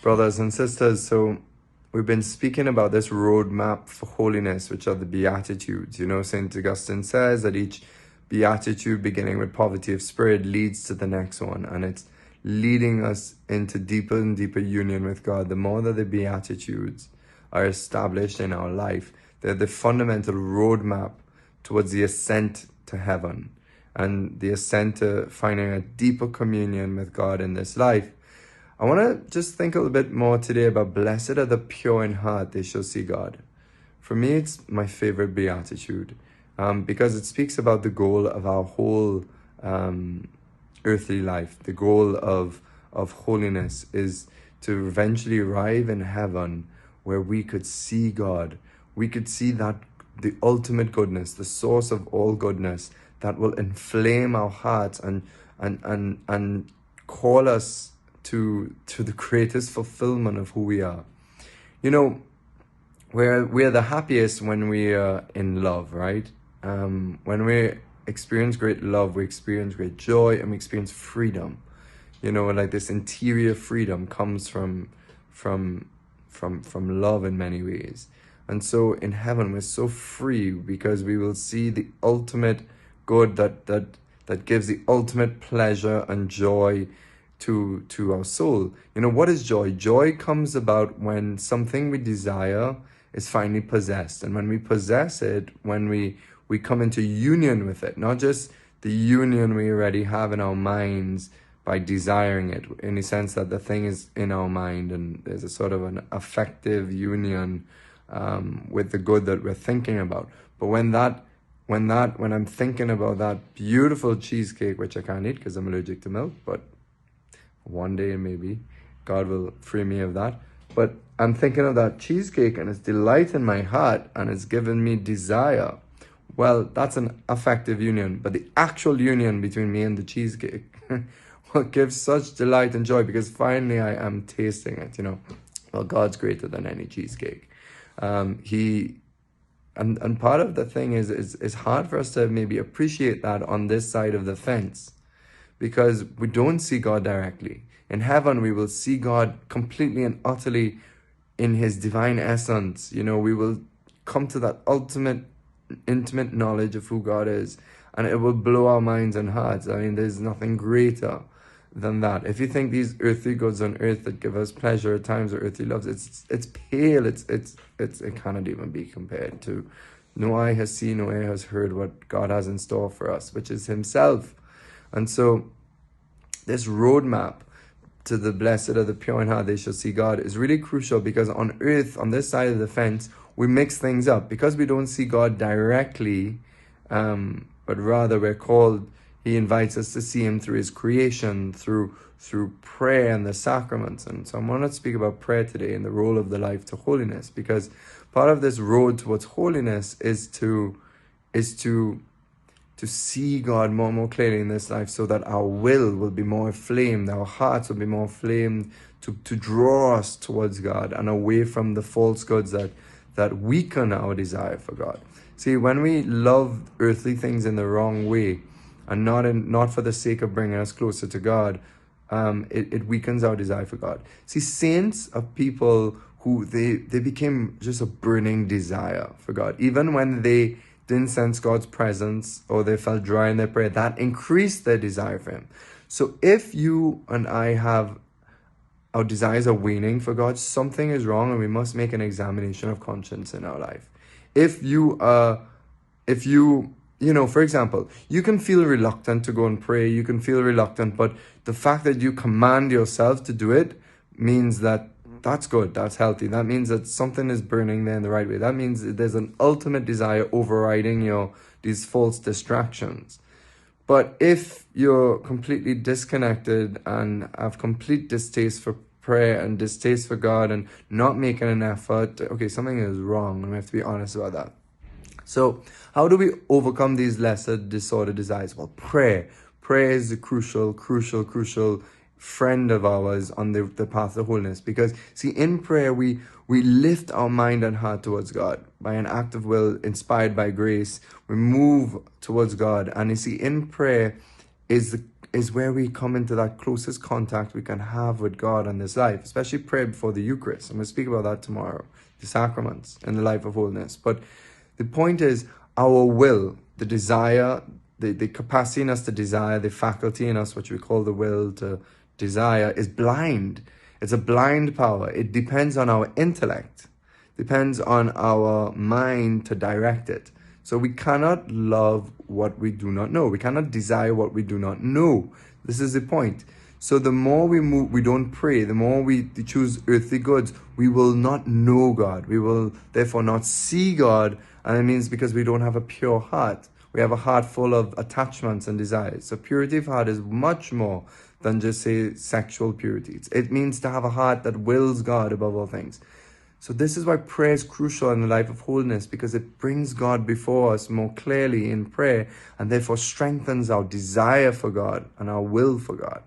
Brothers and sisters, so we've been speaking about this roadmap for holiness, which are the Beatitudes. You know, St. Augustine says that each Beatitude, beginning with poverty of spirit, leads to the next one, and it's leading us into deeper and deeper union with God. The more that the Beatitudes are established in our life, they're the fundamental roadmap towards the ascent to heaven and the ascent to finding a deeper communion with God in this life. I want to just think a little bit more today about blessed are the pure in heart, they shall see God. For me, it's my favorite beatitude because it speaks about the goal of our whole earthly life. The goal of holiness is to eventually arrive in heaven where we could see God. We could see that the ultimate goodness, the source of all goodness that will inflame our hearts and call us to the greatest fulfillment of who we are. You know, we're the happiest when we are in love, right? When we experience great love, we experience great joy and we experience freedom. You know, like this interior freedom comes from love in many ways. And so in heaven we're so free because we will see the ultimate good that gives the ultimate pleasure and joy to our soul. You know, what is joy? Joy comes about when something we desire is finally possessed. And when we possess it, when we come into union with it, not just the union we already have in our minds by desiring it, in the sense that the thing is in our mind and there's a sort of an affective union with the good that we're thinking about. But when I'm thinking about that beautiful cheesecake, which I can't eat because I'm allergic to milk, but one day maybe God will free me of that. But I'm thinking of that cheesecake and it's delight in my heart and it's given me desire. Well, that's an affective union. But the actual union between me and the cheesecake will give such delight and joy because finally I am tasting it, you know. Well, God's greater than any cheesecake. And part of the thing is it's hard for us to maybe appreciate that on this side of the fence, because we don't see God directly. In heaven, we will see God completely and utterly in his divine essence. You know, we will come to that ultimate, intimate knowledge of who God is, and it will blow our minds and hearts. I mean, there's nothing greater than that. If you think these earthly goods on earth that give us pleasure at times or earthly loves, it's pale. It cannot even be compared to. No eye has seen, no ear has heard what God has in store for us, which is himself. And so this roadmap to the blessed are the pure in heart, they shall see God, is really crucial, because on earth, on this side of the fence, we mix things up because we don't see God directly, but rather we're called, he invites us to see him through his creation, through prayer and the sacraments. And so I'm going to speak about prayer today and the role of the life to holiness, because part of this road towards holiness is to see God more and more clearly in this life, so that our will be more inflamed, our hearts will be more inflamed to draw us towards God and away from the false gods that weaken our desire for God. See, when we love earthly things in the wrong way and not for the sake of bringing us closer to God, it weakens our desire for God. See, saints are people who they became just a burning desire for God. Even when they didn't sense God's presence or they felt dry in their prayer, that increased their desire for him. So if you and I have our desires are waning for God, something is wrong, and we must make an examination of conscience in our life. If you know, for example, you can feel reluctant to go and pray, you can feel reluctant, but the fact that you command yourself to do it means that's good, that's healthy. That means that something is burning there in the right way. That means that there's an ultimate desire overriding these false distractions. But if you're completely disconnected and have complete distaste for prayer and distaste for God and not making an effort, okay, something is wrong, and we have to be honest about that. So how do we overcome these lesser disordered desires? Well, prayer. Prayer is a crucial friend of ours on the path to holiness, because see, in prayer we lift our mind and heart towards God by an act of will inspired by grace. We move towards God, and you see, in prayer is is where we come into that closest contact we can have with God in this life, especially prayer before the Eucharist. I'm going to speak about that tomorrow, the sacraments and the life of holiness. But the point is, our will, the desire, the capacity in us to desire, the faculty in us, which we call the will to desire, is blind. It's a blind power. It depends on our intellect, depends on our mind to direct it. So we cannot love what we do not know. We cannot desire what we do not know. This is the point. So the more we don't pray, the more we choose earthly goods, we will not know God. We will therefore not see God. And it means because we don't have a pure heart. We have a heart full of attachments and desires. So purity of heart is much more than just, say, sexual purity. It means to have a heart that wills God above all things. So this is why prayer is crucial in the life of holiness, because it brings God before us more clearly in prayer and therefore strengthens our desire for God and our will for God.